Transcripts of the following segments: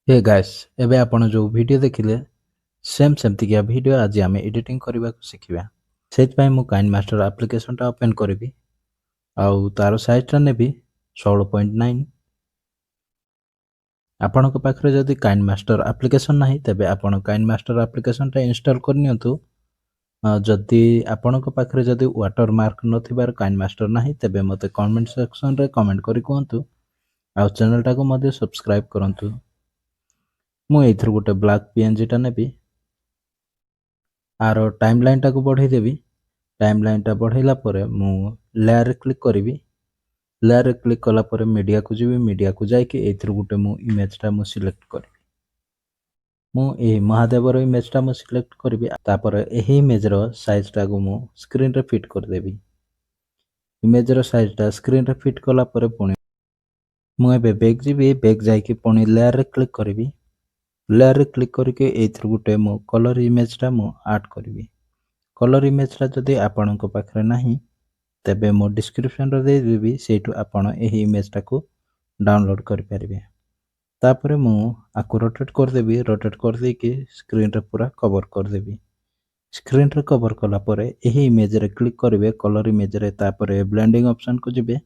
Hey guys एबे आपण जो वीडियो देखिले सेम सेमतिकिया वीडियो आज आम एडिटिंग करने को शिखा से काइन मास्टर आप्लिकेशन टा ओपन करी आउ तार साइज टा नेबी 16.9। आपण पाखे जदि काइन मास्टर आप्लिकेशन ना तेबे आपण काइन मास्टर आप्लिकेशन टा इंस्टॉल करनियंतु। जदि आपण पाखे जदि वाटर मार्क नथिबार काइन मास्टर ना तेबे मते कमेंट सेक्शन रे कमेंट करी कहतु आउ चैनल टा को मध्य सब्सक्राइब करंतु। मु एथर गोटे ब्लैक पीएनजी टा नेबी आरो टाइमलाइन टा को बढ़ाई देबी। टाइमलाइन टा बढ़ाइला परे मु लेयर रे क्लिक करिवि। लेयर रे क्लिक कला परे मीडिया को जीवी। मीडिया को जाई के एथर गोटे मु इमेज टा मु सिलेक्ट करिवि। मु ए महादेवर इमेज टा मु सिलेक्ट करिवि। तापर एही इमेज रो साइज टा को मु स्क्रीन रे फिट कर देबी। इमेज रो साइज टा स्क्रीन रे फिट कला परे पुणी मु एबे बैक जीवी। बैक जाई के पुणी लेयर रे क्लिक करिवि। लेयर रे क्लिक करके एथर गोटे मु कलर इमेज टा मु ऐड करिवि। कलर इमेज टा जदि आपण पाखे नाही तेबे मो डिस्क्रिप्शन रे दे देबी। सेटू आपण एही इमेज टा को डाउनलोड करि परिबे। तापरे मु आकु रोटेट कर देबी। रोटेट कर दे के स्क्रीन रे पूरा कवर कर देबी। स्क्रीन रे कवर कला परे एही इमेज रे क्लिक करिवे कलर इमेज रे। तापरे ब्लेंडिंग ऑप्शन को जिबे।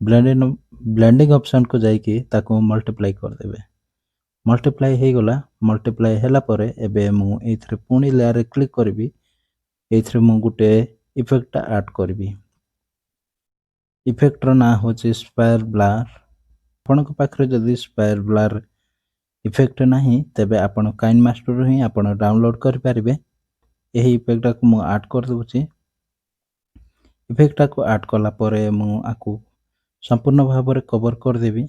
ब्लेंडिंग ऑप्शन को जाई के ताको मल्टीप्लाई कर देबे। मल्टीप्लाई हे गला। मल्टीप्लाई हैला परे एबे मु एथरे पुणी लेयर रे क्लिक करबी। एथरे मु गुटे इफेक्ट ऐड करबी। इफेक्ट रो ना होचे स्पायर ब्लर। आपण पाखरे जदि स्पायर ब्लर इफेक्ट नाही तेबे आपण काइन मास्टर ही आपण डाउनलोड कर परिबे। एही इफेक्ट को मु ऐड कर दोची। इफेक्ट को ऐड कला परे मु आकु संपूर्ण भाव रे कवर कर देबी।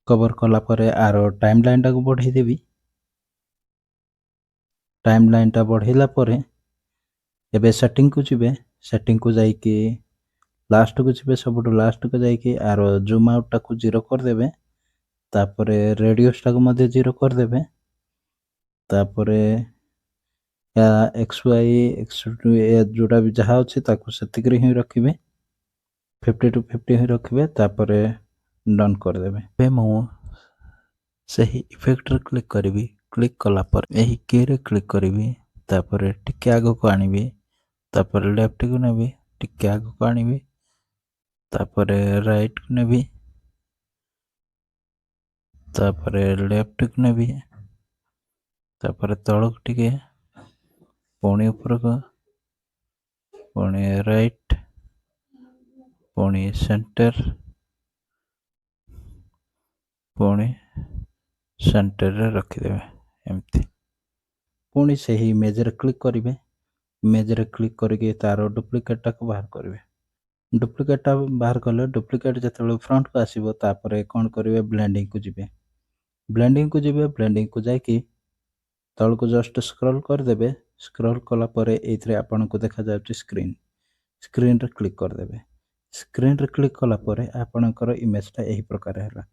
कवर कला परे आरो टाइमलाइन टा को बढ़ाई देबी। टाइमलाइन टा बढ़ाइला परे एबे सेटिंग को जिबे। सेटिंग को जाई के लास्ट को जिबे। सबटो लास्ट को जाई के आरो जूम आउट टा को 0 कर देबे। तापरे रेडियस टा को मध्य 0 कर देबे। तापरे या xy x2 जोटा भी जहा अछि ताको सेतिक रे ही रखिबे। 50 to 50 ही रखिबे। तापरे डन कर देबे। बे मु सही इफेक्ट रे क्लिक करिवि। क्लिक कला पर एही के रे क्लिक करिवि। तापरे टिके आगो को आनिबि। तापरे लेफ्ट को नेबि। टिके आगो को आनिबि। तापरे राइट को नेबि। तापरे लेफ्ट को नेबि। तापरे तळक टिके पुणी ऊपर को पुणी राइट पुणी सेंटर पुणी सेंटर रे रखि देबे एमती। पुणी सही इमेज रे क्लिक करिवे। इमेज रे क्लिक करके तारो डुप्लीकेट टा को बाहर करिवे। डुप्लीकेट टा बाहर कले डुप्लीकेट जतले फ्रंट को आसीबो तापरे कोन करिवे ब्लेंडिंग को जिबे। ब्लेंडिंग को जिबे। ब्लेंडिंग को जाई कि तळ को जस्ट स्क्रॉल कर देबे। स्क्रॉल कला परे एथरे आपण को देखा जाउची स्क्रीन। स्क्रीन रे क्लिक कर देबे। स्क्रीन रे क्लिक कला परे आपणकर इमेज टा एही प्रकार हैला।